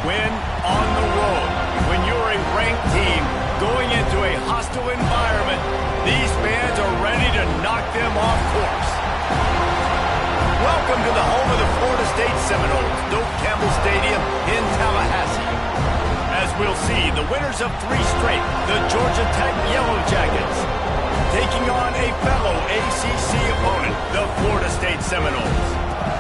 win on the road. When you're a ranked team going into a hostile environment, these fans are ready to knock them off course. Welcome to the home of the Florida State Seminoles, Doak Campbell Stadium in Tallahassee. As we'll see, the winners of 3 straight, the Georgia Tech Yellow Jackets, taking on a fellow ACC opponent, the Florida State Seminoles.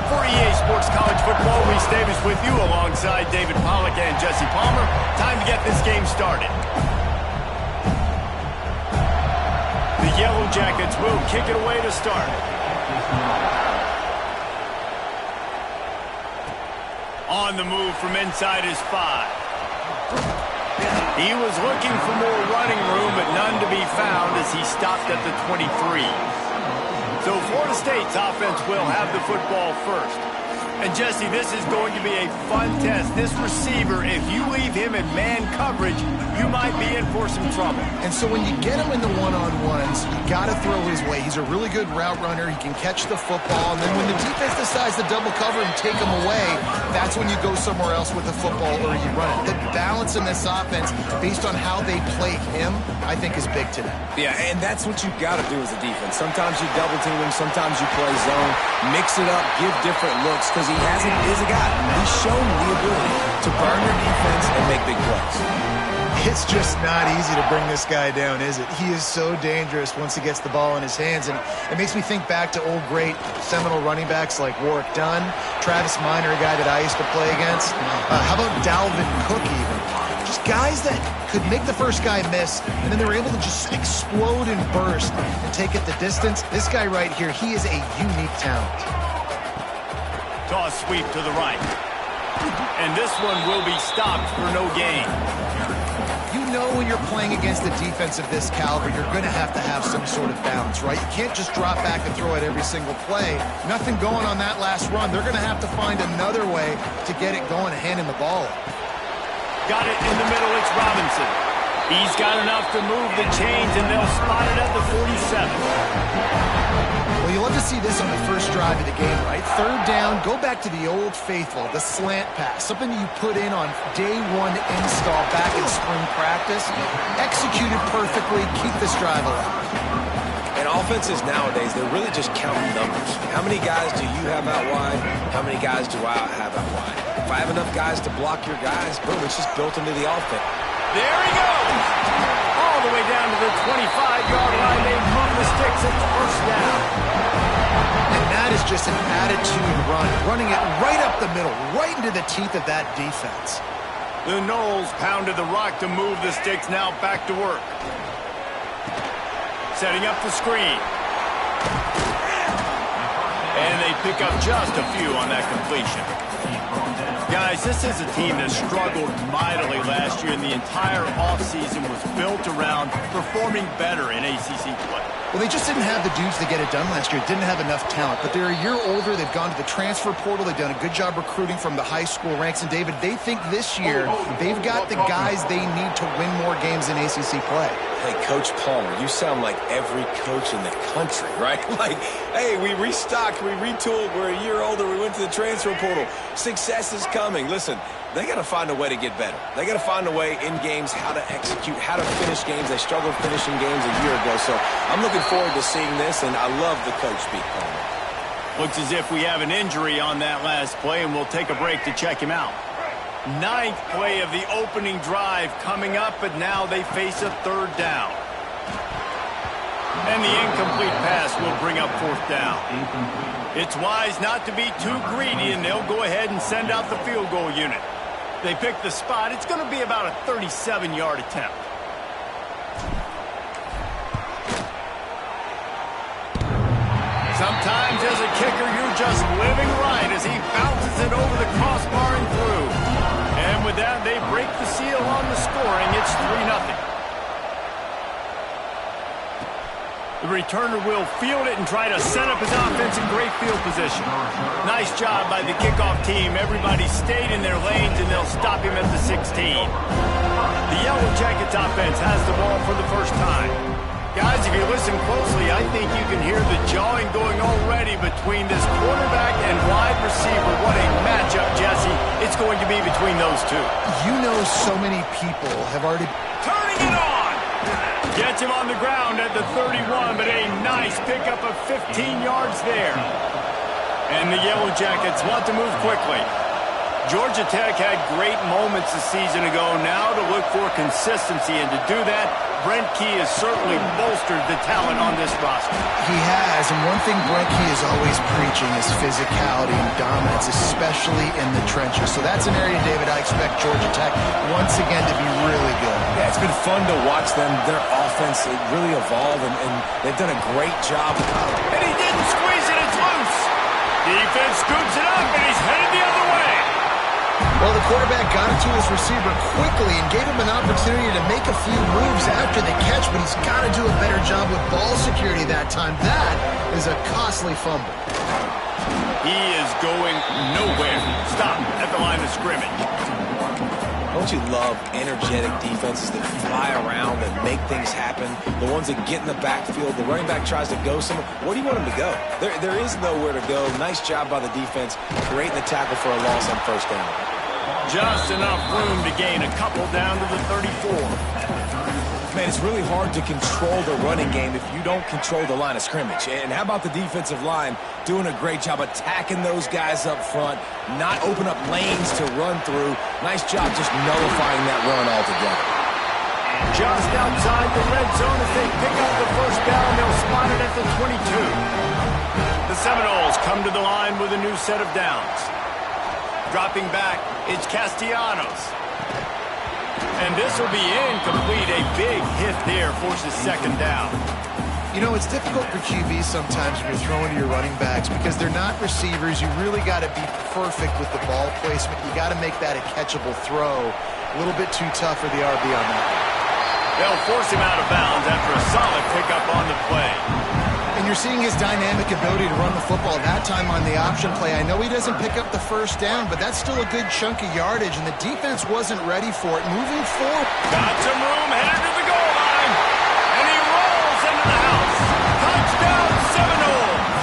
For EA Sports College Football, Reese Davis with you alongside David Pollack and Jesse Palmer. Time to get this game started. The Yellow Jackets will kick it away to start. On the move from inside his 5. He was looking for more running room, but none to be found as he stopped at the 23. So Florida State's offense will have the football first. And Jesse, this is going to be a fun test. This receiver, if you leave him in man coverage, you might be in for some trouble. And so when you get him in the one-on-ones, you got to throw his way. He's a really good route runner. He can catch the football. And then when the defense decides to double cover and take him away, that's when you go somewhere else with the football or you run it. The balance in this offense, based on how they play him, I think is big today. Yeah, and that's what you got to do as a defense. Sometimes you double team him, sometimes you play zone, mix it up, give different looks, because he is a guy. He's shown the ability to burn your defense and make big plays. It's just not easy to bring this guy down, is it? He is so dangerous once he gets the ball in his hands, and it makes me think back to old great Seminole running backs like Warwick Dunn, Travis Minor, a guy that I used to play against. How about Dalvin Cook even? Just guys that could make the first guy miss, and then they were able to just explode and burst and take it the distance. This guy right here, he is a unique talent. Toss sweep to the right. And this one will be stopped for no gain. You know when you're playing against a defense of this caliber, you're going to have some sort of balance, right? You can't just drop back and throw it every single play. Nothing going on that last run. They're going to have to find another way to get it going and hand him the ball. Got it in the middle. It's Robinson. He's got enough to move the chains, and they'll spot it at the 47. Well, you love to see this on the first drive of the game, right? 3rd down, go back to the old faithful, the slant pass, something you put in on day 1 install back in spring practice. Executed perfectly, keep this drive alive. And offenses nowadays, they're really just counting numbers. How many guys do you have out wide? How many guys do I have out wide? If I have enough guys to block your guys, boom, it's just built into the offense. There he goes! All the way down to the 25-yard line. They move the sticks at the first down. And that is just an attitude run, running it right up the middle, right into the teeth of that defense. The Noles pounded the rock to move the sticks, now back to work. Setting up the screen. And they pick up just a few on that completion. Guys, this is a team that struggled mightily last year, and the entire offseason was built around performing better in ACC play. Well, they just didn't have the dudes to get it done last year. Didn't have enough talent. But they're a year older. They've gone to the transfer portal. They've done a good job recruiting from the high school ranks. And, David, they think this year they've got the guys they need to win more games in ACC play. Hey, Coach Palmer, you sound like every coach in the country, right? Like, hey, we restocked, we retooled, we're a year older, we went to the transfer portal. Success is coming. Listen, they got to find a way to get better. They got to find a way in games how to execute, how to finish games. They struggled finishing games a year ago. So I'm looking forward to seeing this, and I love the coach speak, Palmer. Looks as if we have an injury on that last play, and we'll take a break to check him out. 9th play of the opening drive coming up, but now they face a 3rd down. And the incomplete pass will bring up 4th down. It's wise not to be too greedy, and they'll go ahead and send out the field goal unit. They pick the spot. It's going to be about a 37-yard attempt. Sometimes as a kicker, you're just living right as he bounces it over the crossbar and through. And with that, they break the seal on the scoring. It's 3-0. The returner will field it and try to set up his offense in great field position. Nice job by the kickoff team. Everybody stayed in their lanes, and they'll stop him at the 16. The Yellow Jackets offense has the ball for the first time. Guys, if you listen closely, I think you can hear the jawing going already between this quarterback and wide receiver. What a matchup, Jesse. It's going to be between those two. You know, so many people have already... Turning it on! Gets him on the ground at the 31, but a nice pickup of 15 yards there. And the Yellow Jackets want to move quickly. Georgia Tech had great moments a season ago. Now to look for consistency, and to do that, Brent Key has certainly bolstered the talent on this roster. He has, and one thing Brent Key is always preaching is physicality and dominance, especially in the trenches. So that's an area, David, I expect Georgia Tech once again to be really good. Yeah, it's been fun to watch them. Their offense really evolved, and they've done a great job. And he didn't squeeze it, it's loose. Defense scoops it up, and he's headed the other way. Well, the quarterback got it to his receiver quickly and gave him an opportunity to make a few moves after the catch, but he's got to do a better job with ball security that time. That is a costly fumble. He is going nowhere. Stop at the line of scrimmage. Don't you love energetic defenses that fly around and make things happen? The ones that get in the backfield, the running back tries to go somewhere. Where do you want him to go? There is nowhere to go. Nice job by the defense, creating the tackle for a loss on first down. Just enough room to gain a couple down to the 34. Man, it's really hard to control the running game if you don't control the line of scrimmage. And how about the defensive line doing a great job attacking those guys up front, not open up lanes to run through. Nice job just nullifying that run altogether. Just outside the red zone as they pick up the first down. They'll spot it at the 22. The Seminoles come to the line with a new set of downs. Dropping back, it's Castellanos. And this will be incomplete. A big hit there forces second down. You know, it's difficult for QBs sometimes when you're throwing to your running backs because they're not receivers. You really got to be perfect with the ball placement. You got to make that a catchable throw. A little bit too tough for the RB on that. They'll force him out of bounds after a solid pickup on the play. And you're seeing his dynamic ability to run the football that time on the option play. I know he doesn't pick up the first down, but that's still a good chunk of yardage, and the defense wasn't ready for it. Moving forward. Got some room, headed to the goal line. And he rolls into the house. Touchdown, Seminoles.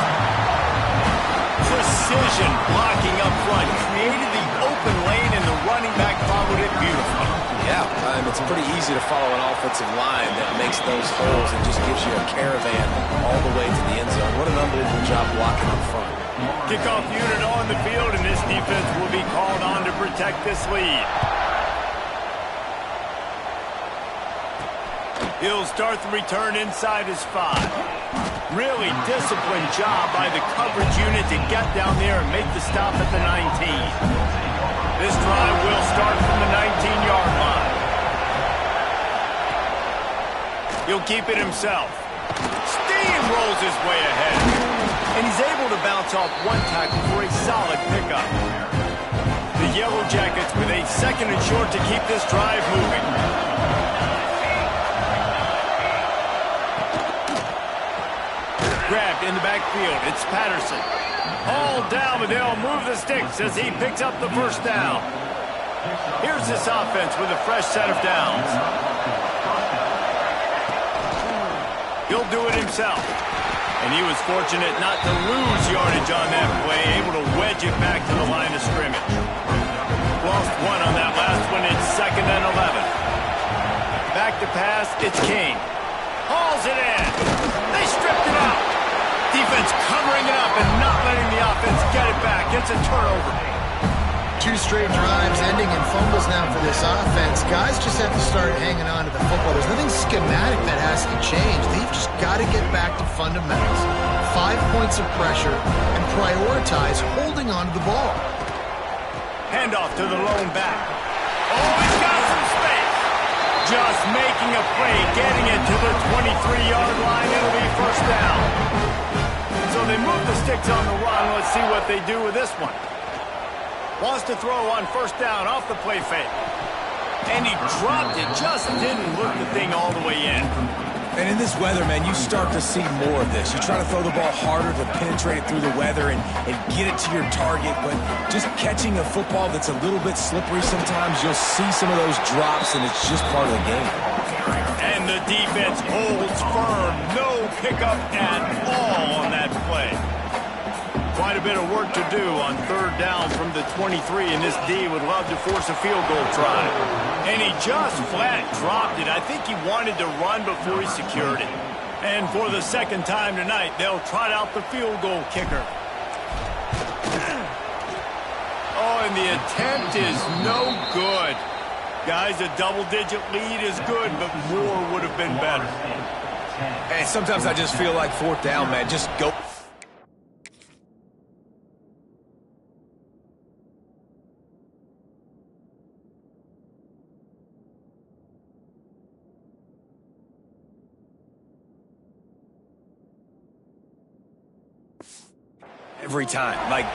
Precision blocking up front. Created the open lane, and the running back followed it beautifully. Yeah, it's pretty easy to follow an offensive line that makes those holes and just gives you a caravan all the way to the end zone. What an unbelievable job blocking up front. Kickoff unit on the field, and this defense will be called on to protect this lead. He'll start the return inside his 5. Really disciplined job by the coverage unit to get down there and make the stop at the 19. This drive will start from the 19-yard line. He'll keep it himself. Steamrolls his way ahead. And he's able to bounce off one tackle for a solid pickup. The Yellow Jackets with a second and short to keep this drive moving. Grabbed in the backfield. It's Patterson. All down, but they'll move the sticks as he picks up the first down. Here's this offense with a fresh set of downs. He'll do it himself. And he was fortunate not to lose yardage on that play, able to wedge it back to the line of scrimmage. Lost one on that last one. It's 2nd and 11. Back to pass, it's King. Hauls it in. They stripped it out. Defense covering it up and not letting the offense get it back. It's a turnover. 2 straight drives ending in fumbles now for this offense. Guys just have to start hanging on to the football. There's nothing schematic that has to change. They've just got to get back to fundamentals. 5 points of pressure and prioritize holding on to the ball. Handoff to the lone back. Oh, he's got some space. Just making a play, getting it to the 23-yard line. It'll be first down. So they move the sticks on the run. Let's see what they do with this one. Wants to throw on first down off the play fake. And he dropped it. Just didn't look the thing all the way in. And in this weather, man, you start to see more of this. You try to throw the ball harder to penetrate it through the weather and get it to your target, but just catching a football that's a little bit slippery sometimes, you'll see some of those drops, and it's just part of the game. And the defense holds firm. No pickup at all on that play. Quite a bit of work to do on third down from the 23, and this D would love to force a field goal try. And he just flat dropped it. I think he wanted to run before he secured it. And for the second time tonight, they'll trot out the field goal kicker. Oh, and the attempt is no good. Guys, a double-digit lead is good, but more would have been better. And sometimes I just feel like fourth down, man. Just go. Every time. Like,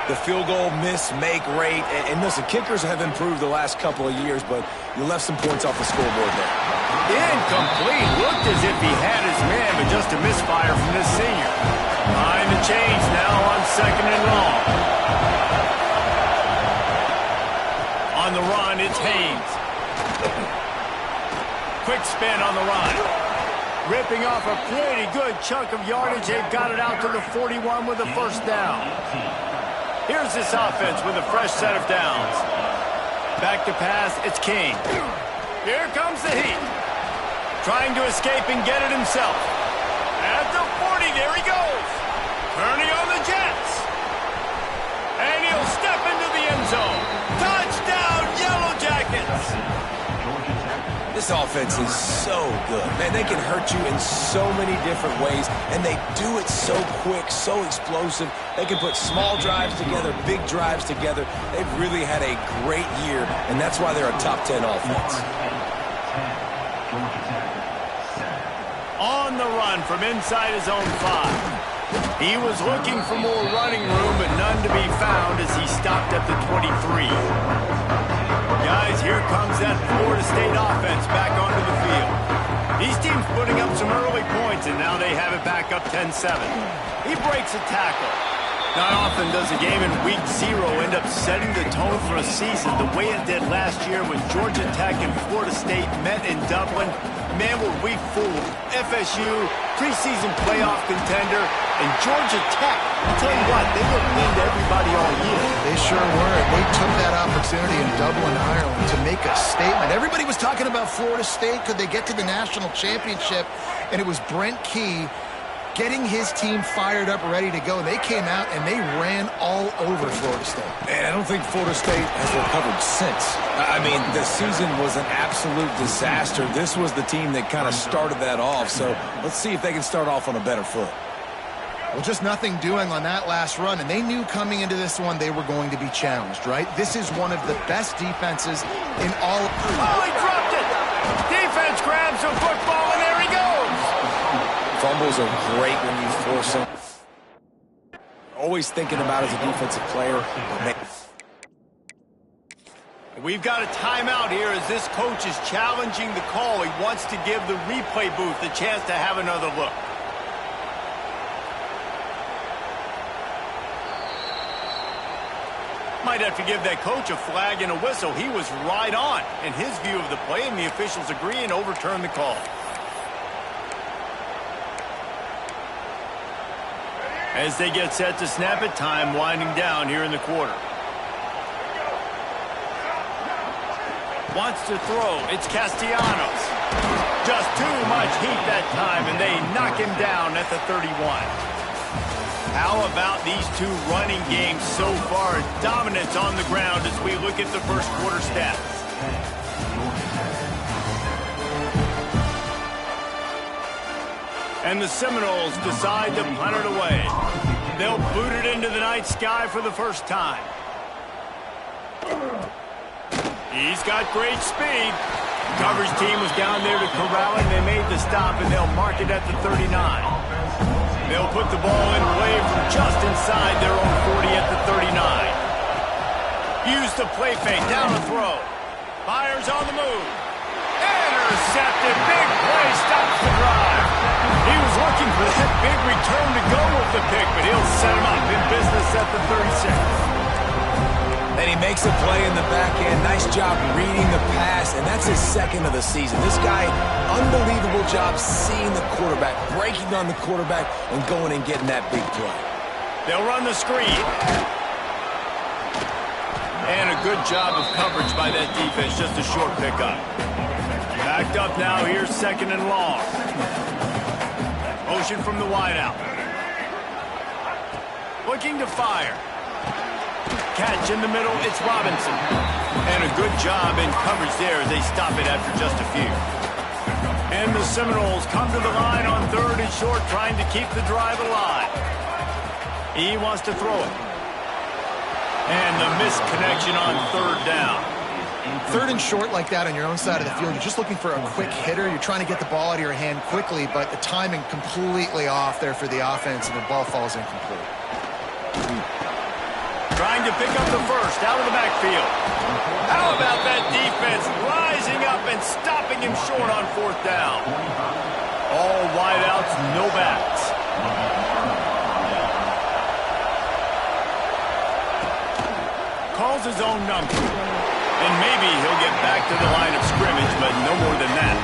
the field goal miss-make rate. And listen, kickers have improved the last couple of years, but you left some points off the scoreboard there. Incomplete. Looked as if he had his man, but just a misfire from this senior. Behind the chains now on second and long. On the run, it's Haynes. Quick spin on the run. Ripping off a pretty good chunk of yardage. They've got it out to the 41 with a first down. Here's this offense with a fresh set of downs. Back to pass, it's King. Here comes the heat. Trying to escape and get it himself. At the 40, there he goes. Turning on the Jets. And he'll step into the end zone. Touchdown, Yellow Jackets. This offense is so good. Man, they can hurt you in so many different ways, and they do it so quick, so explosive. They can put small drives together, big drives together. They've really had a great year, and that's why they're a top 10 offense. On the run from inside his own 5. He was looking for more running room, but none to be found as he stopped at the 23. Guys, here comes that Florida State offense back onto the field. These teams putting up some early points, and now they have it back up 10-7. He breaks a tackle. Not often does a game in week 0 end up setting the tone for a season the way it did last year when Georgia Tech and Florida State met in Dublin. Man, were we fooled. FSU, preseason playoff contender, and Georgia Tech. I'll tell you what, they were mean to everybody all year. They sure were. They took that opportunity in Dublin, Ireland to make a statement. Everybody was talking about Florida State. Could they get to the national championship? And it was Brent Key getting his team fired up, ready to go. They came out and they ran all over Florida State. And I don't think Florida State has recovered since. I mean, the season was an absolute disaster. This was the team that kind of started that off. So let's see if they can start off on a better foot. Well, just nothing doing on that last run, and they knew coming into this one they were going to be challenged, right? This is one of the best defenses in all of... Oh, he dropped it! Defense grabs the football, and there he goes! Fumbles are great when you force them. Always thinking about as a defensive player. We've got a timeout here as this coach is challenging the call. He wants to give the replay booth a chance to have another look. Might have to give that coach a flag and a whistle. He was right on in his view of the play, and the officials agree and overturn the call. As they get set to snap it, time winding down here in the quarter. Wants to throw. It's Castellanos. Just too much heat that time, and they knock him down at the 31. How about these two running games so far? Dominance on the ground as we look at the first quarter stats. And the Seminoles decide to punt it away. They'll boot it into the night sky for the first time. He's got great speed. Coverage team was down there to corral it. They made the stop, and they'll mark it at the 39. They'll put the ball in play from just inside their own 40 at the 39. Use the play fake, down a throw. Fires on the move. Intercepted, big play, stops the drive. for that big return to go with the pick, but he'll set him up in business at the 36. And he makes a play in the back end. Nice job reading the pass, and that's his second of the season. This guy, unbelievable job seeing the quarterback, breaking on the quarterback, and going and getting that big play. They'll run the screen. And a good job of coverage by that defense, just a short pickup. Backed up now, here's second and long. Motion from the wideout. Looking to fire. Catch in the middle, it's Robinson. And a good job in coverage there as they stop it after just a few. And the Seminoles come to the line on third and short, trying to keep the drive alive. He wants to throw it. And the missed connection on third down. Third and short like that on your own side of the field, you're just looking for a quick hitter. You're trying to get the ball out of your hand quickly, but the timing completely off there for the offense, and the ball falls incomplete. Trying to pick up the first out of the backfield. How about that defense rising up and stopping him short on fourth down? All wideouts, no backs. Calls his own number. And maybe he'll get back to the line of scrimmage, but no more than that.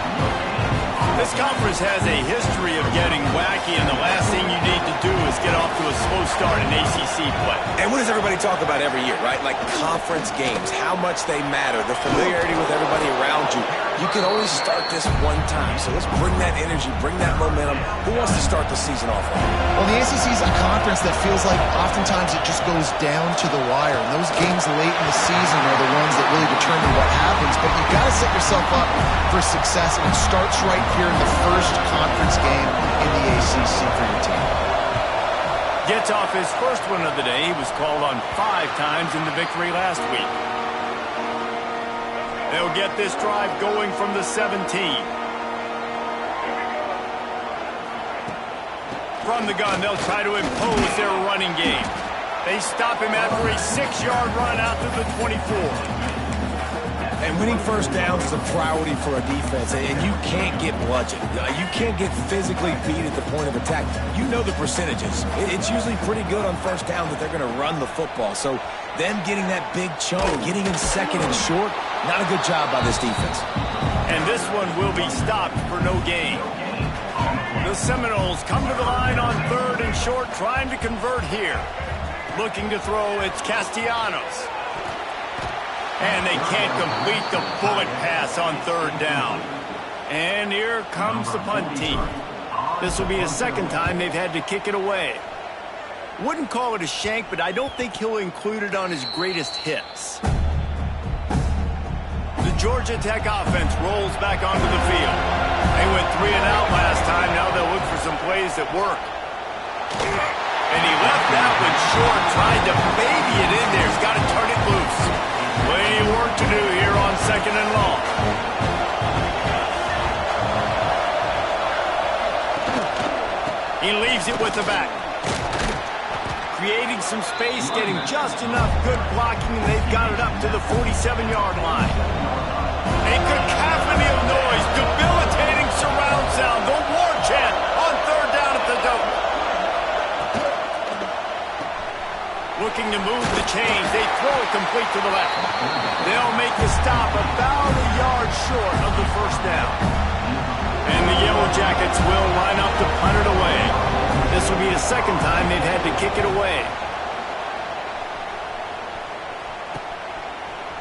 This conference has a history of getting wacky, and the last thing you need to do is get off to a slow start in ACC play. And what does everybody talk about every year, right? Like conference games, how much they matter, the familiarity with everybody around you. You can only start this one time, so let's bring that energy, bring that momentum. Who wants to start the season off right? Well, the ACC is a conference that feels like oftentimes it just goes down to the wire. And those games late in the season are the ones that really determine what happens. But you've got to set yourself up for success, and it starts right here in the first conference game in the ACC for your team. Gets off his first one of the day. He was called on 5 times in the victory last week. They'll get this drive going from the 17. From the gun, they'll try to impose their running game. They stop him after a 6-yard run out to the 24. And winning first downs is a priority for a defense, and you can't get bludgeoned. You can't get physically beat at the point of attack. You know the percentages. It's usually pretty good on first down that they're going to run the football. So them getting that big chunk, getting in second and short, not a good job by this defense. And this one will be stopped for no gain. The Seminoles come to the line on third and short, trying to convert here. Looking to throw, it's Castellanos. And they can't complete the bullet pass on third down. And here comes the punt team. This will be the second time they've had to kick it away. Wouldn't call it a shank, but I don't think he'll include it on his greatest hits. The Georgia Tech offense rolls back onto the field. They went 3 and out last time. Now they'll look for some plays that work. And he left that one short, tried to baby it in there. He's got to turn it loose. Plenty of work to do here on second and long. He leaves it with the back. Creating some space, getting just enough good blocking, and they've got it up to the 47-yard line. A cacophony of noise, debilitating surround sound, the war chant on third down at the dope. Looking to move the chains, they throw it complete to the left. They'll make the stop about a yard short of the first down. And the Yellow Jackets will line up to punt it away. This will be the second time they've had to kick it away.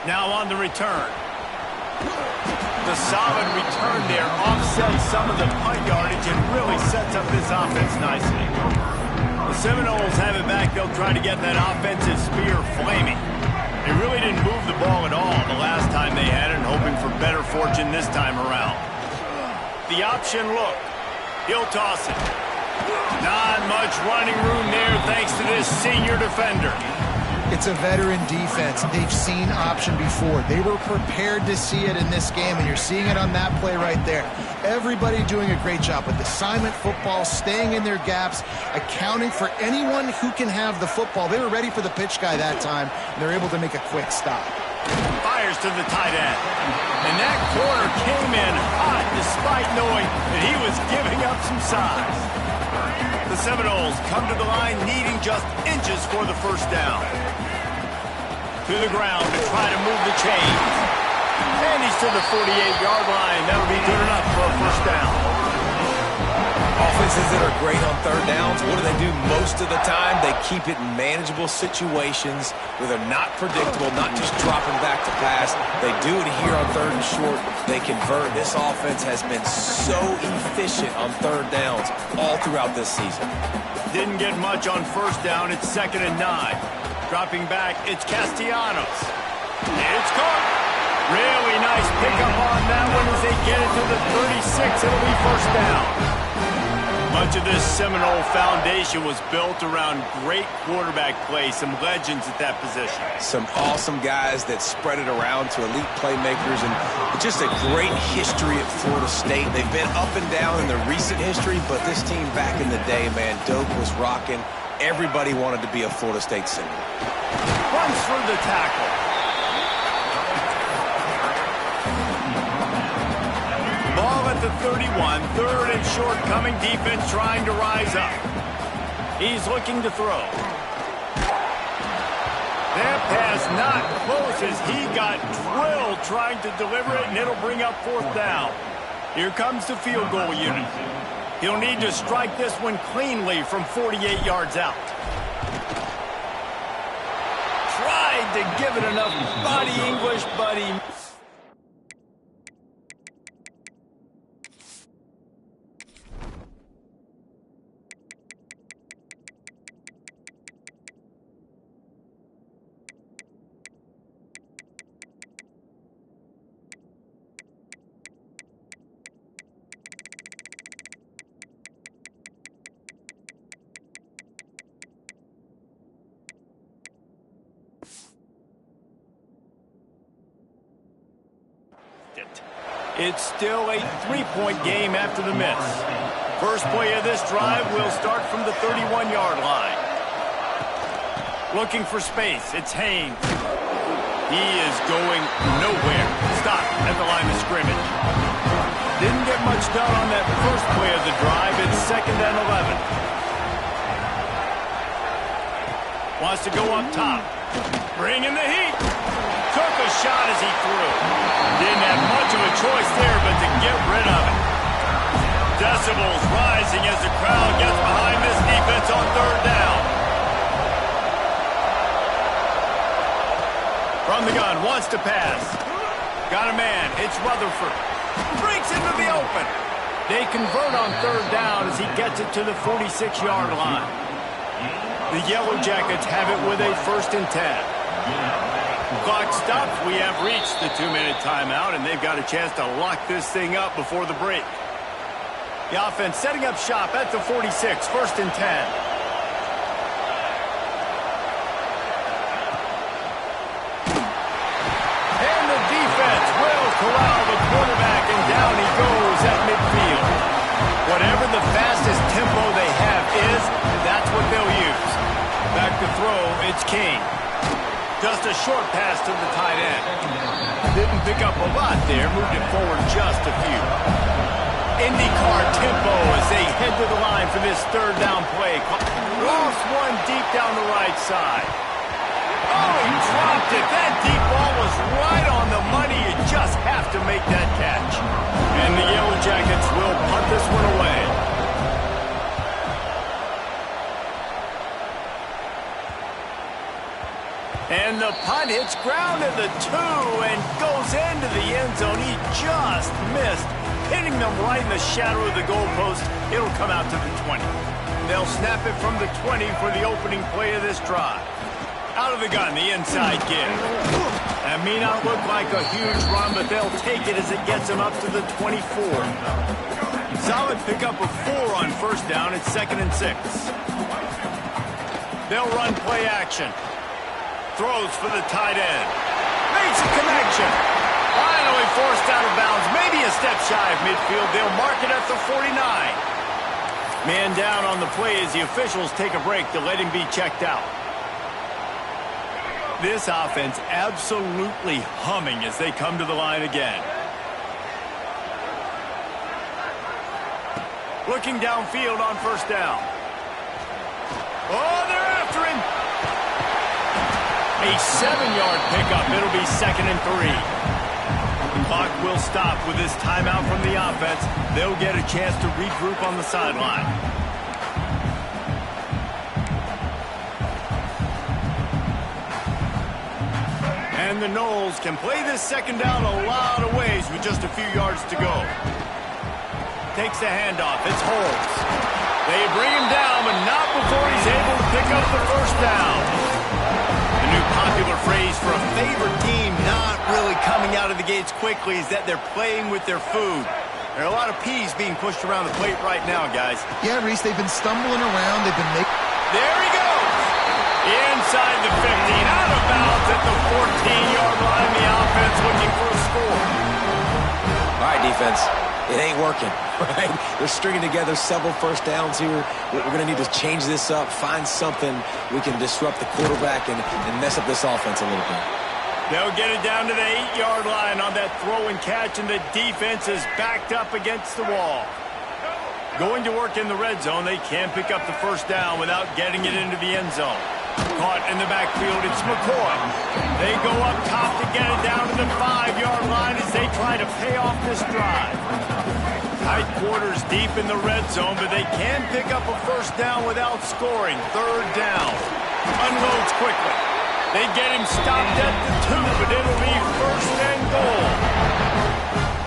Now on the return. The solid return there offsets some of the punt yardage and really sets up this offense nicely. The Seminoles have it back. They'll try to get that offensive spear flaming. They really didn't move the ball at all the last time they had it, hoping for better fortune this time around. The option look. He'll toss it. Not much running room there thanks to this senior defender. It's a veteran defense. They've seen option before. They were prepared to see it in this game, and you're seeing it on that play right there. Everybody doing a great job with assignment football, staying in their gaps, accounting for anyone who can have the football. They were ready for the pitch guy that time, and they're able to make a quick stop. Fires to the tight end. And that corner came in hot despite knowing that he was giving up some size. The Seminoles come to the line needing just inches for the first down. To the ground to try to move the chains. And he's to the 48-yard line. That'll be good enough for a first down. Offenses that are great on third downs, what do most of the time? They keep it in manageable situations where they're not predictable, not just dropping back to pass. They do it here on third and short. They convert. This offense has been so efficient on third downs all throughout this season. Didn't get much on first down. It's 2nd and 9. Dropping back, it's Castellanos. It's caught. Really nice pickup on that one as they get it to the 36. It'll be first down. Much of this Seminole foundation was built around great quarterback play, some legends at that position. Some awesome guys that spread it around to elite playmakers, and just a great history at Florida State. They've been up and down in the recent history, but this team back in the day, man, Doak was rocking. Everybody wanted to be a Florida State Seminole. Runs through the tackle. Ball at the 31, 3rd and short, coming defense trying to rise up. He's looking to throw. That pass not close as he got drilled trying to deliver it, and it'll bring up 4th down. Here comes the field goal unit. He'll need to strike this one cleanly from 48 yards out. Tried to give it enough body English, but he... It's still a 3-point game after the miss. First play of this drive will start from the 31-yard line. Looking for space. It's Haynes. He is going nowhere. Stop at the line of scrimmage. Didn't get much done on that first play of the drive. It's 2nd and 11. Wants to go up top. Bring in the heat. Took a shot as he threw. Didn't have much of a choice there but to get rid of it. Decibels rising as the crowd gets behind this defense on 3rd down. From the gun, wants to pass. Got a man, it's Rutherford. Breaks into the open. They convert on 3rd down as he gets it to the 46-yard line. The Yellow Jackets have it with a 1st and 10. Clock stops. We have reached the 2-minute timeout, and they've got a chance to lock this thing up before the break. The offense setting up shop at the 46, 1st and 10. And the defense will corral the quarterback, and down he goes at midfield. Whatever the fastest tempo they have is, that's what they'll use. Back to throw, it's King. Just a short pass to the tight end. Didn't pick up a lot there, moved it forward just a few. IndyCar tempo as they head to the line for this 3rd down play. Lost one deep down the right side. Oh, he dropped it. That deep ball was right on the money. You just have to make that catch. And the Yellow Jackets will punt this one away. And the punt hits ground at the 2 and goes into the end zone. He just missed, hitting them right in the shadow of the goalpost. It'll come out to the 20. They'll snap it from the 20 for the opening play of this drive. Out of the gun, the inside give. That may not look like a huge run, but they'll take it as it gets them up to the 24. Solid pickup of 4 on 1st down. It's 2nd and 6. They'll run play action. Throws for the tight end. Makes a connection. Finally forced out of bounds. Maybe a step shy of midfield. They'll mark it at the 49. Man down on the play as the officials take a break to let him be checked out. This offense absolutely humming as they come to the line again. Looking downfield on 1st down. Oh, they're after him. A 7-yard pickup. It'll be 2nd and 3. The clock will stop with this timeout from the offense. They'll get a chance to regroup on the sideline. And the Noles can play this 2nd down a lot of ways with just a few yards to go. Takes the handoff. It's Holmes. They bring him down, but not before he's able to pick up the 1st down. The new popular phrase for a favored team not really coming out of the gates quickly is that they're playing with their food. There are a lot of peas being pushed around the plate right now, guys. Yeah, Reese, they've been stumbling around. They've been making... There he goes! Inside the 15, out of bounds at the 14-yard line. The offense looking for a score. All right, defense. It ain't working, right? They're stringing together several 1st downs here. We're going to need to change this up, find something we can disrupt the quarterback and mess up this offense a little bit. They'll get it down to the 8-yard line on that throw and catch, and the defense is backed up against the wall. Going to work in the red zone, they can't pick up the 1st down without getting it into the end zone. Caught in the backfield, it's McCoy. They go up top to get it down to the 5-yard line as they try to pay off this drive. Tight quarters deep in the red zone, but they can pick up a 1st down without scoring. 3rd down. Unloads quickly. They get him stopped at the 2, but it'll be 1st and goal.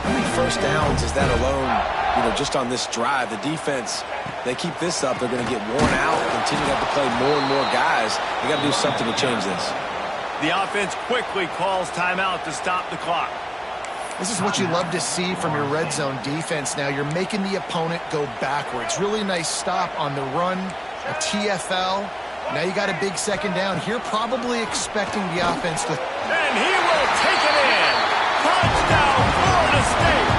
How many 1st downs is that alone, just on this drive? The defense, they keep this up, they're going to get worn out, continue to have to play more and more guys. They got to do something to change this. The offense quickly calls timeout to stop the clock. This is what you love to see from your red zone defense now. You're making the opponent go backwards. Really nice stop on the run, a TFL. Now you got a big 2nd down. Here probably expecting the offense to... And he will take it in. Touchdown, Florida State.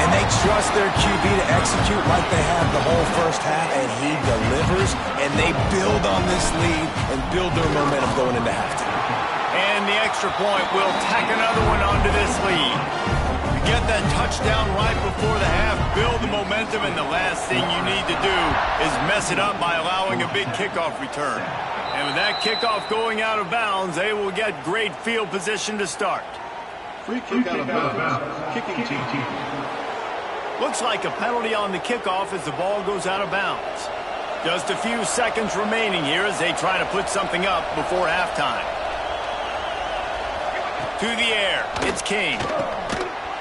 And they trust their QB to execute like they have the whole 1st half, and he delivers, and they build on this lead and build their momentum going into halftime. And the extra point will tack another one onto this lead. You get that touchdown right before the half, build the momentum, and the last thing you need to do is mess it up by allowing a big kickoff return. And with that kickoff going out of bounds, they will get great field position to start. Free kick out of bounds. Kicking team. Looks like a penalty on the kickoff as the ball goes out of bounds. Just a few seconds remaining here as they try to put something up before halftime. To the air, it's King.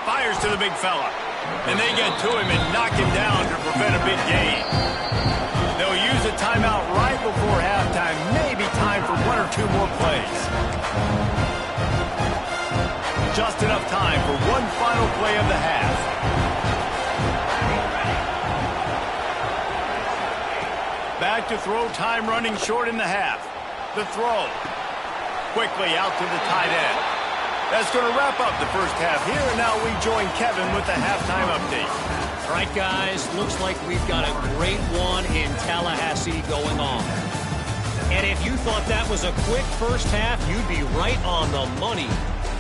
Fires to the big fella. And they get to him and knock him down to prevent a big gain. They'll use a timeout right before halftime. Maybe time for 1 or 2 more plays. Just enough time for one final play of the half. Back to throw, time running short in the half. The throw. Quickly out to the tight end. That's going to wrap up the 1st half here, and now we join Kevin with the halftime update. All right, guys, looks like we've got a great one in Tallahassee going on. And if you thought that was a quick 1st half, you'd be right on the money.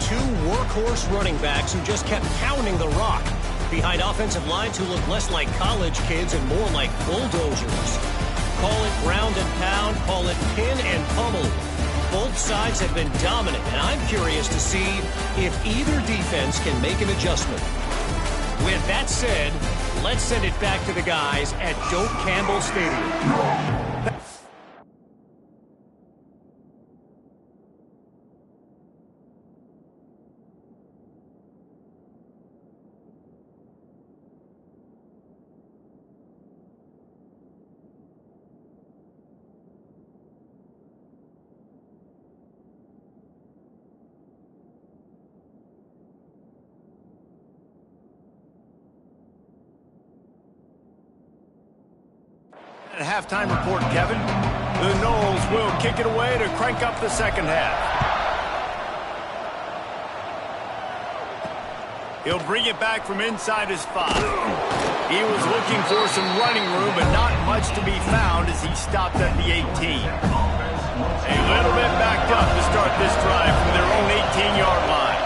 2 workhorse running backs who just kept pounding the rock behind offensive lines who look less like college kids and more like bulldozers. Call it ground and pound, call it pin and pummel. Both sides have been dominant, and I'm curious to see if either defense can make an adjustment. With that said, let's send it back to the guys at Doak Campbell Stadium. At halftime report, Kevin. The Noles will kick it away to crank up the 2nd half. He'll bring it back from inside his 5. He was looking for some running room, but not much to be found as he stopped at the 18. A little bit backed up to start this drive from their own 18-yard line.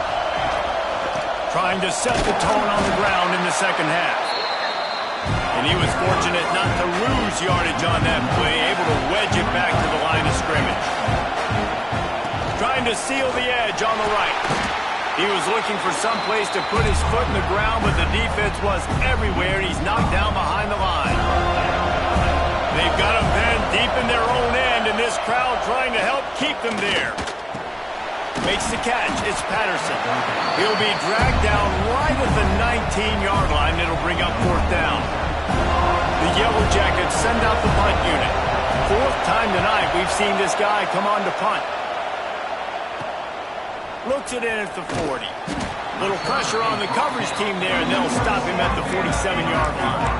Trying to set the tone on the ground in the 2nd half. And he was fortunate not to lose yardage on that play, able to wedge it back to the line of scrimmage. Trying to seal the edge on the right. He was looking for some place to put his foot in the ground, but the defense was everywhere, and he's knocked down behind the line. They've got him then deep in their own end, and this crowd trying to help keep them there. Makes the catch. It's Patterson. He'll be dragged down right at the 19-yard line. It'll bring up 4th down. The Yellow Jackets send out the punt unit. 4th time tonight we've seen this guy come on to punt. Looks it in at the 40. Little pressure on the coverage team there, and they'll stop him at the 47-yard line.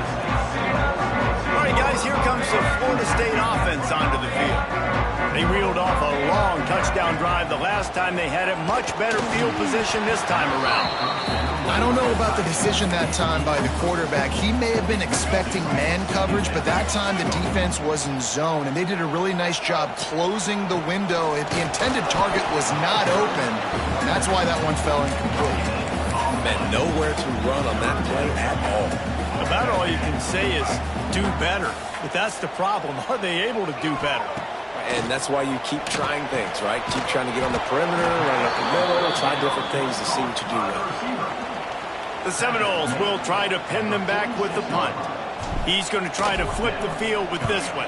All right, guys, here comes the Florida State offense onto the field. They reeled off a long touchdown drive the last time they had it. Much better field position this time around. I don't know about the decision that time by the quarterback. He may have been expecting man coverage, but that time the defense was in zone, and they did a really nice job closing the window. The intended target was not open, and that's why that one fell incomplete. Man, nowhere to run on that play at all. About all you can say is do better, but that's the problem. Are they able to do better? And that's why you keep trying things, right? Keep trying to get on the perimeter, run up the middle, try different things to see what you do well. The Seminoles will try to pin them back with the punt. He's going to try to flip the field with this one.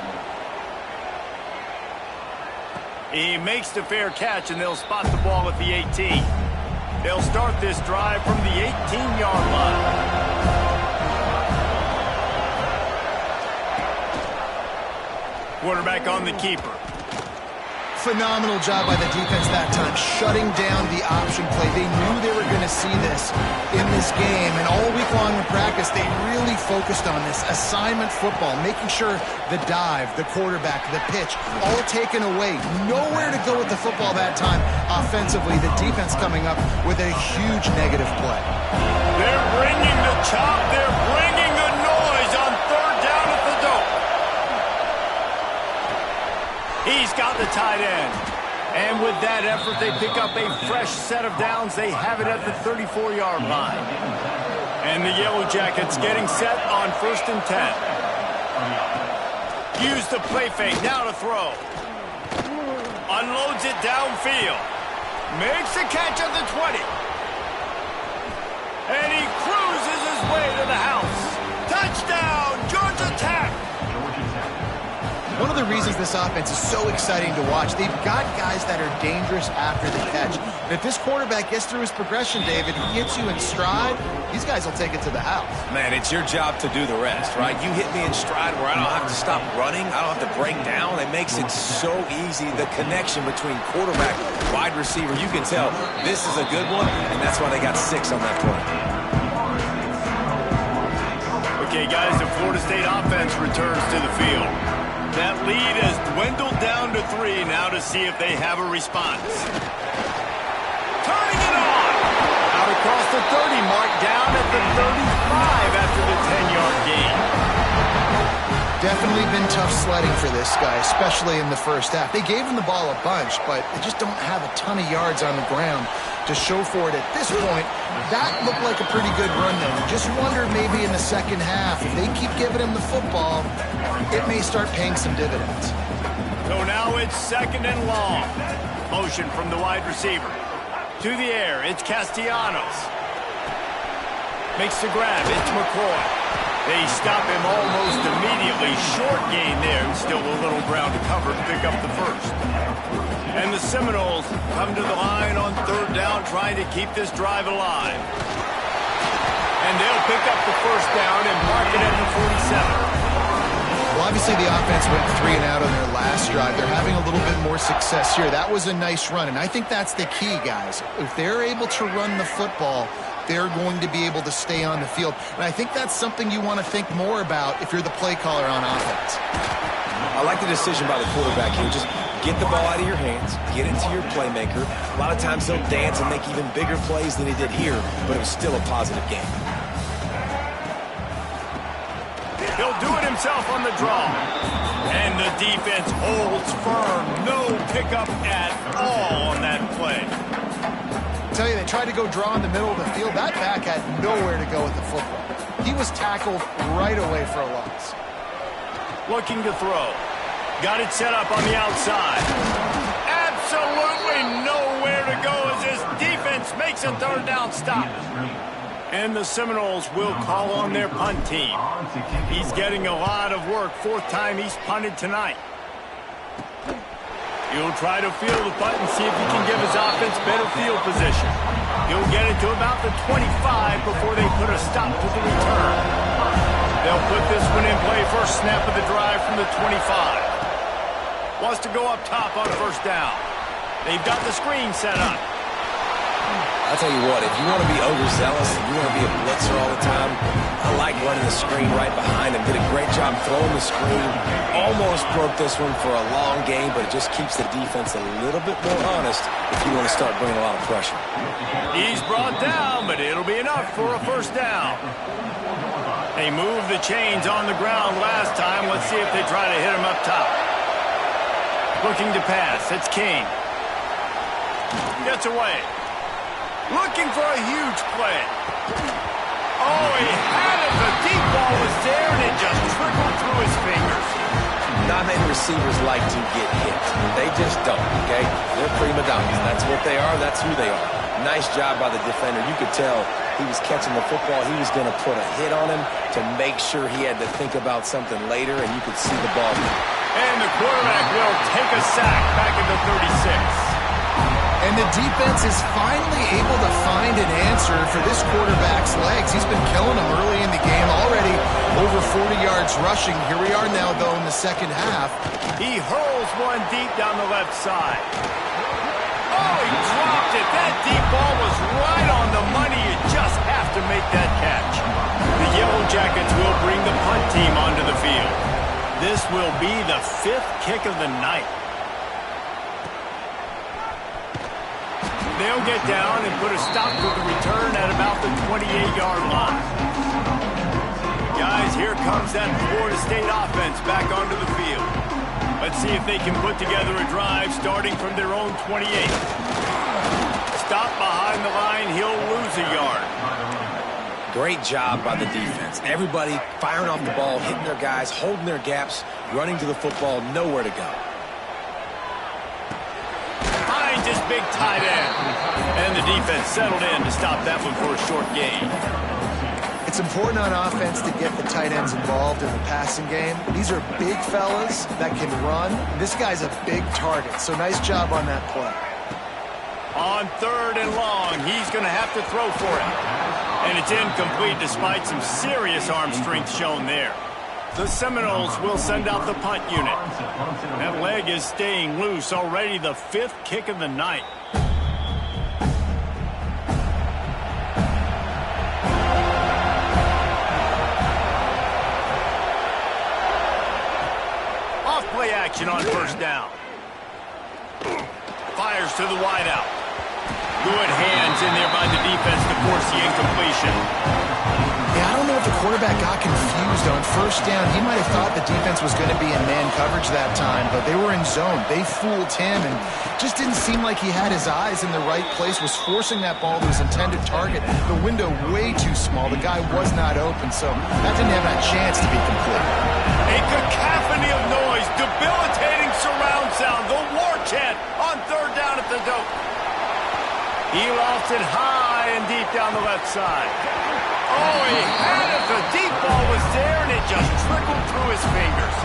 He makes the fair catch, and they'll spot the ball at the 18. They'll start this drive from the 18-yard line. Quarterback on the keeper. Phenomenal job by the defense that time, shutting down the option play. They knew they were going to see this in this game, and all week long in practice, they really focused on this assignment football, making sure the dive, the quarterback, the pitch, all taken away. Nowhere to go with the football that time offensively. The defense coming up with a huge negative play. They're bringing the chop. They're bringing the noise on 3rd down at the dope. He's got the tight end. And with that effort, they pick up a fresh set of downs. They have it at the 34-yard line. And the Yellow Jackets getting set on 1st and 10. Use the play fake. Now to throw. Unloads it downfield. Makes the catch at the 20. And he cruises his way to the house. Touchdown, Georgia Tech. One of the reasons this offense is so exciting to watch, they've got guys that are dangerous after the catch. And if this quarterback gets through his progression, David, he hits you in stride, these guys will take it to the house. Man, it's your job to do the rest, right? You hit me in stride where I don't have to stop running. I don't have to break down. It makes it so easy. The connection between quarterback, wide receiver, you can tell this is a good one, and that's why they got 6 on that play. Okay, guys, the Florida State offense returns to the field. That lead has dwindled down to 3 now to see if they have a response. Turning it on! Out across the 30 mark, down at the 35 after the 10-yard gain. Definitely been tough sledding for this guy, especially in the first half. They gave him the ball a bunch, but they just don't have a ton of yards on the ground to show for it at this point. That looked like a pretty good run, though. Just wonder maybe in the second half, if they keep giving him the football, it may start paying some dividends. So now it's 2nd and long. Motion from the wide receiver. To the air, it's Castellanos. Makes the grab, it's McCoy. They stop him almost immediately. Short gain there, and still a little ground to cover to pick up the first. And the Seminoles come to the line on 3rd down, trying to keep this drive alive. And they'll pick up the first down and mark it at the 47. Well, obviously the offense went 3 and out on their last drive. They're having a little bit more success here. That was a nice run, and I think that's the key, guys. If they're able to run the football, they're going to be able to stay on the field. And I think that's something you want to think more about if you're the play caller on offense. I like the decision by the quarterback here. Just get the ball out of your hands, get it to your playmaker. A lot of times he'll dance and make even bigger plays than he did here, but it was still a positive game. He'll do it himself on the draw. And the defense holds firm. No pickup at all on that play. tell you, they tried to go draw in the middle of the field. That back had nowhere to go with the football. He was tackled right away for a loss. Looking to throw. Got it set up on the outside. Absolutely nowhere to go as his defense makes a third down stop. And the Seminoles will call on their punt team. He's getting a lot of work. Fourth time he's punted tonight. He'll try to field the punt and see if he can give his offense better field position. He'll get it to about the 25 before they put a stop to the return. They'll put this one in play first snap of the drive from the 25. Wants to go up top on first down. They've got the screen set up. I'll tell you what, if you want to be overzealous and you want to be a blitzer all the time, I like running the screen right behind him. Did a great job throwing the screen. Almost broke this one for a long game, but it just keeps the defense a little bit more honest if you want to start bringing a lot of pressure. He's brought down, but it'll be enough for a first down. They moved the chains on the ground last time. Let's see if they try to hit him up top. Looking to pass. It's King. Gets away. Looking for a huge play. Oh, he had it. The deep ball was there, and it just trickled through his fingers. Not many receivers like to get hit. They just don't, okay? They're prima donnas. That's what they are. That's who they are. Nice job by the defender. You could tell he was catching the football. He was going to put a hit on him to make sure he had to think about something later, and you could see the ball. And the quarterback will take a sack back at the 36. And the defense is finally able to find an answer for this quarterback's legs. He's been killing them early in the game, already over 40 yards rushing. Here we are now, though, in the second half. He hurls one deep down the left side. Oh, he dropped it. That deep ball was right on the money. You just have to make that catch. The Yellow Jackets will bring the punt team onto the field. This will be the 5th kick of the night. They'll get down and put a stop to the return at about the 28-yard line. Guys, here comes that Florida State offense back onto the field. Let's see if they can put together a drive starting from their own 28. Stop behind the line, he'll lose a yard. Great job by the defense. Everybody firing off the ball, hitting their guys, holding their gaps, running to the football, nowhere to go. His big tight end. And the defense settled in to stop that one for a short gain. It's important on offense to get the tight ends involved in the passing game. These are big fellas that can run. This guy's a big target, so nice job on that play. On 3rd and long, he's going to have to throw for it. And it's incomplete despite some serious arm strength shown there. The Seminoles will send out the punt unit. That leg is staying loose, already the 5th kick of the night. Off play action on first down. Fires to the wideout. Good hands in there by the defense to force the incompletion. Yeah, I don't know if the quarterback got confused on first down. He might have thought the defense was going to be in man coverage that time, but they were in zone. They fooled him and just didn't seem like he had his eyes in the right place, was forcing that ball to his intended target. The window way too small. The guy was not open, so that didn't have a chance to be complete. A cacophony of noise, debilitating surround sound, the war chant on 3rd down at the dope. He lofts it high and deep down the left side. Oh, he had it. The deep ball was there, and it just trickled through his fingers.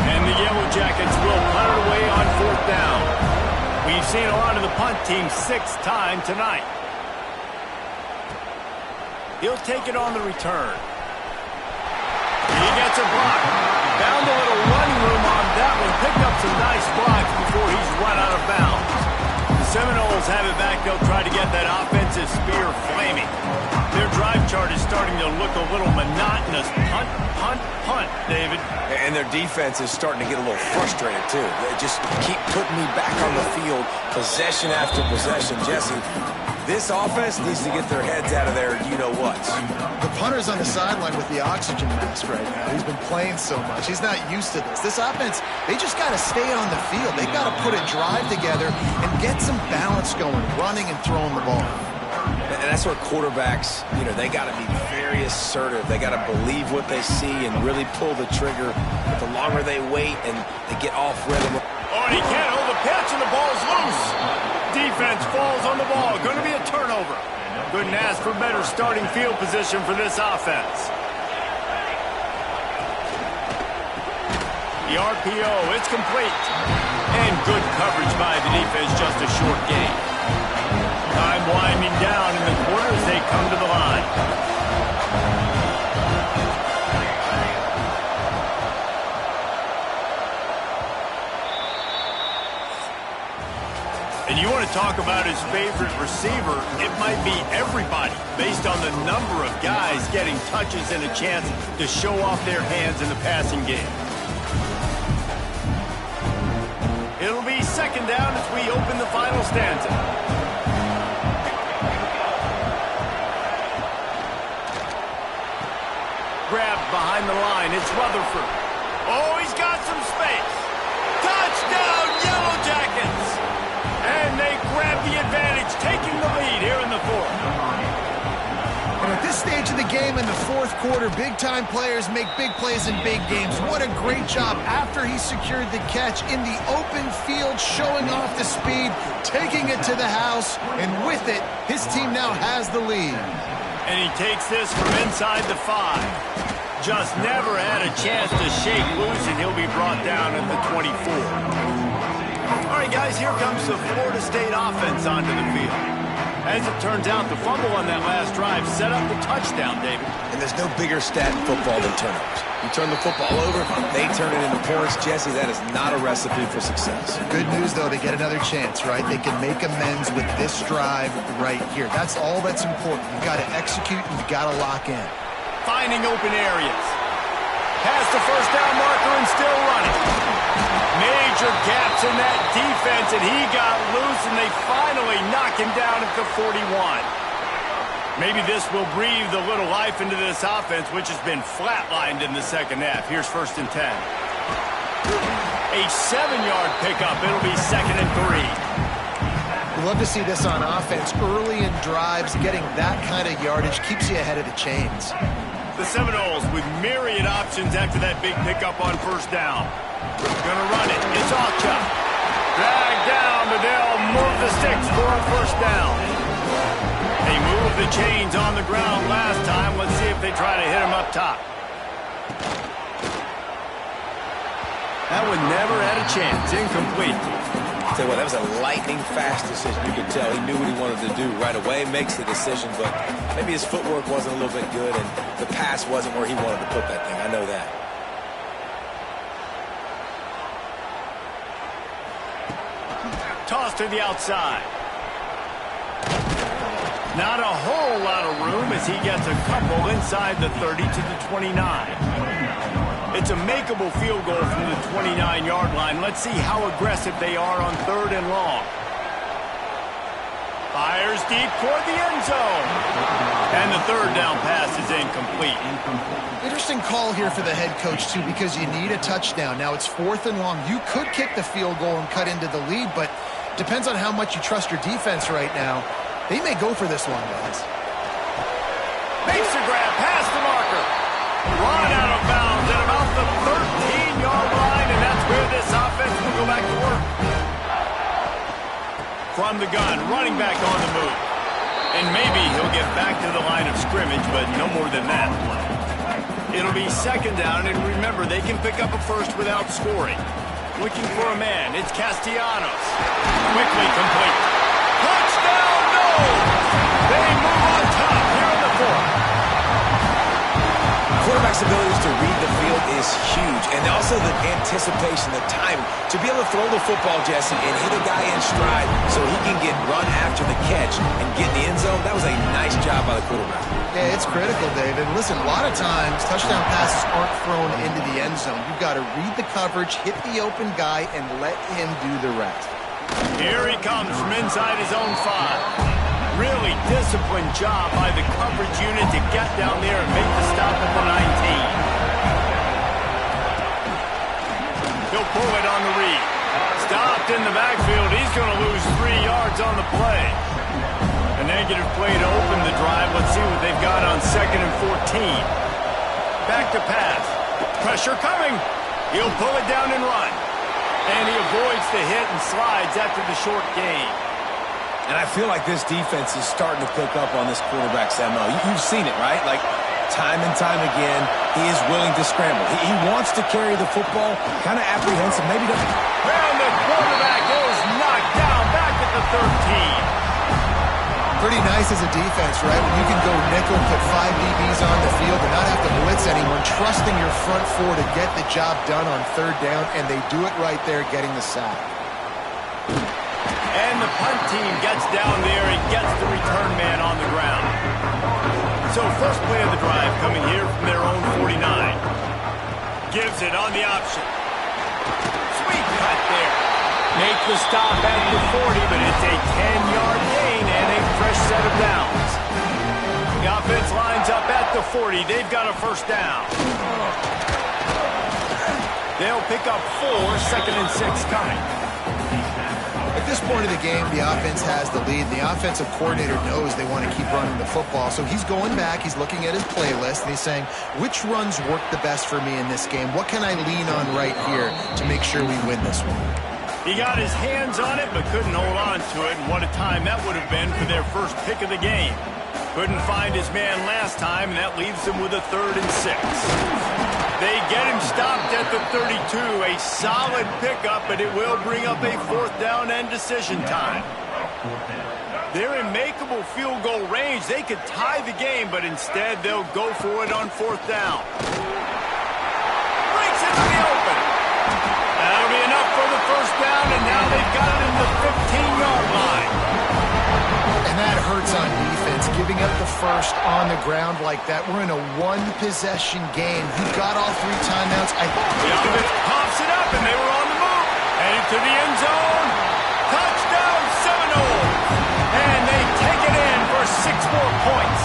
And the Yellow Jackets will punt it away on 4th down. We've seen a lot of the punt team 6th time tonight. He'll take it on the return. He gets a block. Found a little running room on that one. Picked up some nice blocks before he's run out of bounds. The Seminoles have it back. They'll try to get that offensive spear flaming. Their drive chart is starting to look a little monotonous. Punt, punt, punt, David. And their defense is starting to get a little frustrated, too. They just keep putting me back on the field, possession after possession. Jesse, this offense needs to get their heads out of there, you-know-what. The punter's on the sideline with the oxygen mask right now. He's been playing so much. He's not used to this. This offense, they just got to stay on the field. They've got to put a drive together and get some balance going, running and throwing the ball. And that's where quarterbacks, they got to be very assertive. They got to believe what they see and really pull the trigger. But the longer they wait and they get off rhythm. Oh, and he can't hold the pitch, and the ball's loose. Defense falls on the ball. Going to be a turnover. Couldn't ask for better starting field position for this offense. The RPO, it's complete. And good coverage by the defense, just a short gain. Time winding down in the quarter as they come to the line. And you want to talk about his favorite receiver, it might be everybody, based on the number of guys getting touches and a chance to show off their hands in the passing game. It'll be second down as we open the final stanza. Grabbed behind the line, it's Rutherford. Oh, he's got some space. Touchdown, Yellow Jackets! And they grab the advantage, taking the lead here in the fourth. And at this stage of the game in the fourth quarter, big-time players make big plays in big games. What a great job after he secured the catch in the open field, showing off the speed, taking it to the house, and with it, his team now has the lead. And he takes this from inside the 5. Just never had a chance to shake loose, and he'll be brought down at the 24. All right, guys, here comes the Florida State offense onto the field. As it turns out, the fumble on that last drive set up the touchdown, David. And there's no bigger stat in football than turnovers. You turn the football over, they turn it into points. Jesse, that is not a recipe for success. Good news, though, they get another chance, right? They can make amends with this drive right here. That's all that's important. You've got to execute and you've got to lock in. Finding open areas. Past the first down marker and still running. Major gaps in that defense, and he got loose, and they finally knock him down at the 41. Maybe this will breathe a little life into this offense, which has been flatlined in the second half. Here's 1st and 10. A 7-yard pickup. It'll be 2nd and 3. We love to see this on offense. Early in drives, getting that kind of yardage keeps you ahead of the chains. The Seminoles with myriad options after that big pickup on 1st down. Gonna run it. It's Alchuk. Dragged down, but they'll move the sticks for a 1st down. They moved the chains on the ground last time. Let's see if they try to hit him up top. That one never had a chance. Incomplete. Tell you what, that was a lightning-fast decision. You could tell he knew what he wanted to do right away. Makes the decision, but maybe his footwork wasn't a little bit good, and the pass wasn't where he wanted to put that thing. I know that. Toss to the outside. Not a whole lot of room as he gets a couple inside the 30 to the 29. It's a makeable field goal from the 29-yard line. Let's see how aggressive they are on 3rd and long. Fires deep toward the end zone. And the 3rd down pass is incomplete. Interesting call here for the head coach, too, because you need a touchdown. Now it's 4th and long. You could kick the field goal and cut into the lead, but depends on how much you trust your defense right now. They may go for this one, guys. Makes the grab past the marker. Run out of bounds at about the 13-yard line, and that's where this offense will go back to work. From the gun, running back on the move. And maybe he'll get back to the line of scrimmage, but no more than that. It'll be 2nd down, and remember, they can pick up a 1st without scoring. Looking for a man, it's Castellanos. Quickly complete. Touchdown, no! They move on top here in the 4th. Quarterback's abilities to read the field is huge, and also the anticipation, the time to be able to throw the football, Jesse, and hit a guy in stride so he can get run after the catch and get in the end zone. That was a nice job by the quarterback. Yeah, it's critical, David. Listen, a lot of times touchdown passes aren't thrown into the end zone. You've got to read the coverage, hit the open guy, and let him do the rest. Here he comes from inside his own 5. Really disciplined job by the coverage unit to get down there and make the stop at the 19. He'll pull it on the read. Stopped in the backfield. He's going to lose 3 yards on the play. And negative play to open the drive. Let's see what they've got on 2nd and 14. Back to pass. Pressure coming. He'll pull it down and run. And he avoids the hit and slides after the short gain. And I feel like this defense is starting to pick up on this quarterback's MO. You've seen it, right? Like, time and time again, he is willing to scramble. He wants to carry the football, kind of apprehensive. Maybe doesn't. And the quarterback is knocked down back at the 13. Pretty nice as a defense, right? When you can go nickel, put 5 DBs on the field and not have to blitz anyone, trusting your front four to get the job done on 3rd down, and they do it right there, getting the sack. And the punt team gets down there and gets the return man on the ground. So first play of the drive coming here from their own 49. Gives it on the option. Sweet cut there. Make the stop at the 40, but it's a 10-yard gain and a fresh set of downs. The offense lines up at the 40. They've got a first down. They'll pick up 4, 2nd and 6 coming. At this point of the game, the offense has the lead. The offensive coordinator knows they want to keep running the football. So he's going back, he's looking at his playlist, and he's saying, which runs work the best for me in this game? What can I lean on right here to make sure we win this one? He got his hands on it, but couldn't hold on to it. And what a time that would have been for their first pick of the game. Couldn't find his man last time, and that leaves him with a 3rd and 6. They get him stopped at the 32. A solid pickup, but it will bring up a 4th down and decision time. They're in makeable field goal range. They could tie the game, but instead they'll go for it on 4th down. Breaks into the open. That'll be enough for the first down, and now they've got it in the 15-yard line. And that hurts on defense, giving up the first on the ground like that. We're in a 1-possession game. He got all 3 timeouts. The offense pops it up, and they were on the move. Headed to the end zone. Touchdown, Seminoles. And they take it in for 6 more points.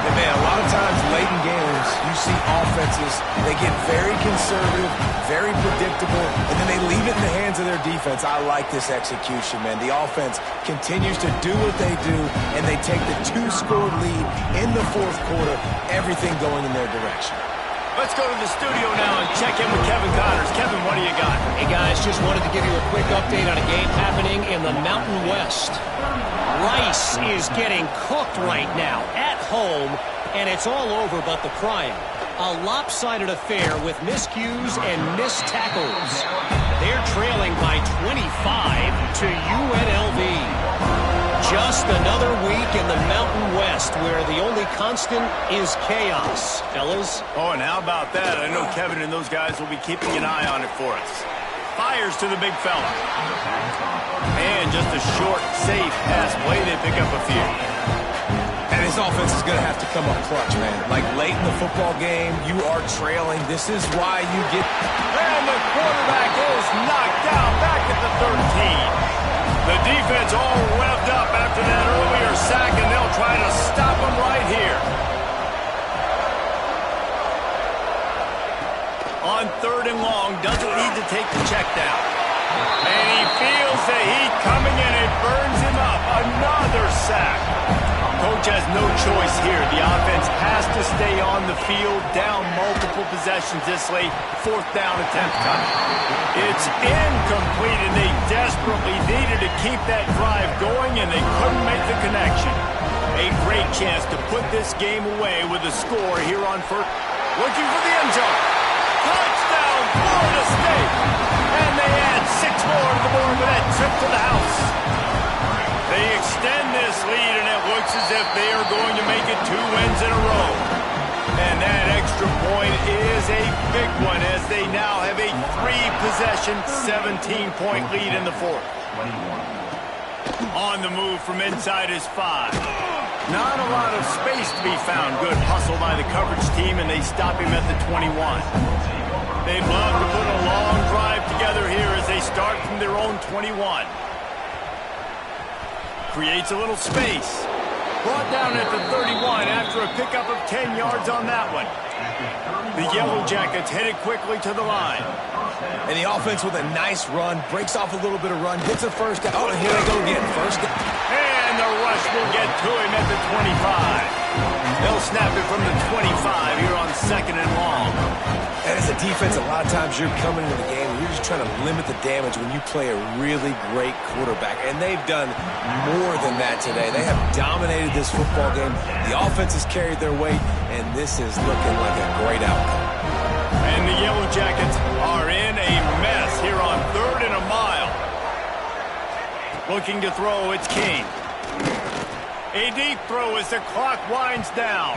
And man, a lot of times late in games, you see offenses, they get very conservative, very predictable, and then they leave it in the hands of their defense. I like this execution, man. The offense continues to do what they do, and they take the 2-score lead in the 4th quarter, everything going in their direction. Let's go to the studio now and check in with Kevin Connors. Kevin, what do you got? Hey, guys, just wanted to give you a quick update on a game happening in the Mountain West. Rice is getting cooked right now at home, and it's all over but the crying. A lopsided affair with miscues and missed tackles. They're trailing by 25 to UNLV. Just another week in the Mountain West where the only constant is chaos, fellas. Oh, and how about that? I know Kevin and those guys will be keeping an eye on it for us. Fires to the big fella. And just a short, safe pass play. They pick up a few. And his offense is going to have to come up clutch, man. Like late in the football game, you are trailing. This is why you get... And the quarterback is knocked down back at the 13. The defense all revved up after that earlier sack, and they'll try to stop him right here. On 3rd and long, doesn't need to take the check down. And he feels the heat coming in. It burns him up. Another sack. Coach has no choice here. The offense has to stay on the field, down multiple possessions this late. 4th down attempt coming. It's incomplete, and they desperately needed to keep that drive going, and they couldn't make the connection. A great chance to put this game away with a score here on 1st. Looking for the end zone. Touchdown, Florida State. And they add 6 more to the board with that trip to the house. They extend this lead, and it looks as if they are going to make it 2 wins in a row. And that extra point is a big one as they now have a 3-possession, 17-point lead in the 4th. On the move from inside his 5. Not a lot of space to be found. Good hustle by the coverage team, and they stop him at the 21. They'd love to put a long drive together here as they start from their own 21. Creates a little space. Brought down at the 31 after a pickup of 10 yards on that one. The Yellow Jackets headed quickly to the line. And the offense with a nice run, breaks off a little bit of run, gets a first down. Oh, and here they go again. First down. And the a rush will get to him at the 25. They'll snap it from the 25 here on 2nd and long. And as a defense, a lot of times you're coming into the game and you're just trying to limit the damage when you play a really great quarterback. And they've done more than that today. They have dominated this football game. The offense has carried their weight, and this is looking like a great outcome. And the Yellow Jackets are in a mess here on 3rd and a mile. Looking to throw, it's King. A deep throw as the clock winds down.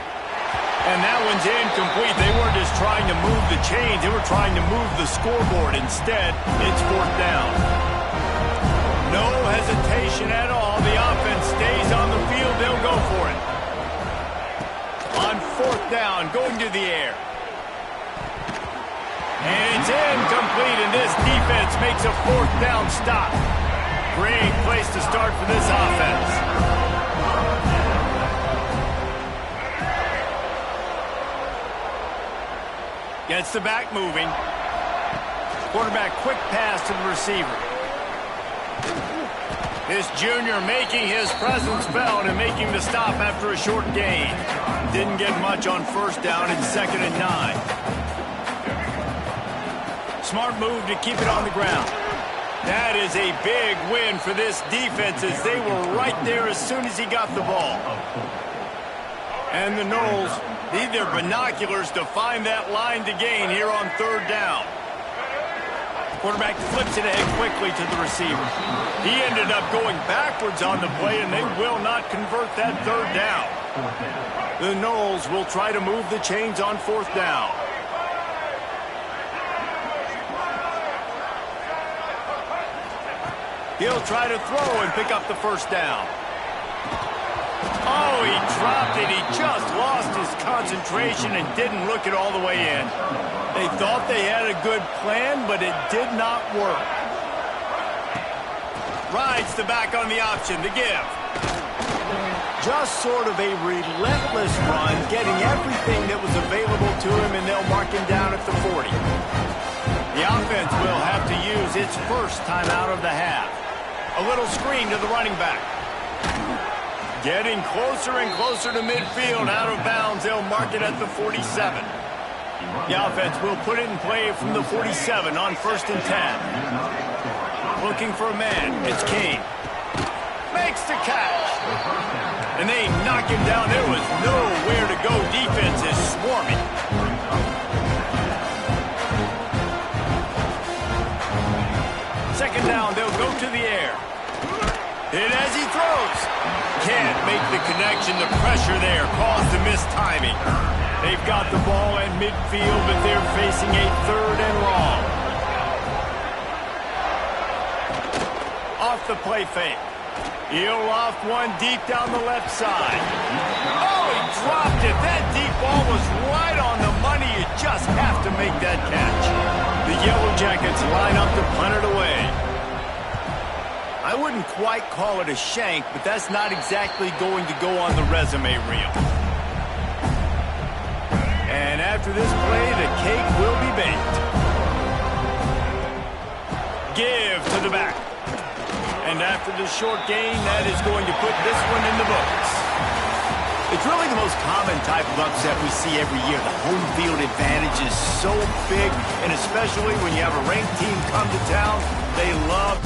And that one's incomplete. They weren't just trying to move the chains. They were trying to move the scoreboard. Instead, it's 4th down. No hesitation at all. The offense stays on the field. They'll go for it. On 4th down, going to the air. And it's incomplete, and this defense makes a 4th down stop. Great place to start for this offense. Gets the back moving. Quarterback quick pass to the receiver. This junior making his presence felt and making the stop after a short gain. Didn't get much on 1st down and 2nd and 9. Smart move to keep it on the ground. That is a big win for this defense as they were right there as soon as he got the ball. And the Noles need their binoculars to find that line to gain here on 3rd down. Quarterback flips it ahead quickly to the receiver. He ended up going backwards on the play, and they will not convert that 3rd down. The Noles will try to move the chains on 4th down. He'll try to throw and pick up the 1st down. Oh, he dropped it. He just lost his concentration and didn't look it all the way in. They thought they had a good plan, but it did not work. Rides the back on the option to give. Just sort of a relentless run, getting everything that was available to him, and they'll mark him down at the 40. The offense will have to use its first timeout of the half. A little screen to the running back. Getting closer and closer to midfield, out of bounds. They'll mark it at the 47. The offense will put it in play from the 47 on 1st and 10. Looking for a man. It's King. Makes the catch. And they knock him down. There was nowhere to go. Defense is swarming. Second down, they'll go to the air. And as he throws, can't make the connection. The pressure there caused the missed timing. They've got the ball at midfield, but they're facing a 3rd and long. Off the play fake. He'll loft one deep down the left side. Oh, he dropped it. That deep ball was right on the money. You just have to make that catch. The Yellow Jackets line up to punt it away. I wouldn't quite call it a shank, but that's not exactly going to go on the resume reel. And after this play, the cake will be baked. Give to the back. And after the short gain, that is going to put this one in the books. It's really the most common type of upset we see every year. The home field advantage is so big, and especially when you have a ranked team come to town, they love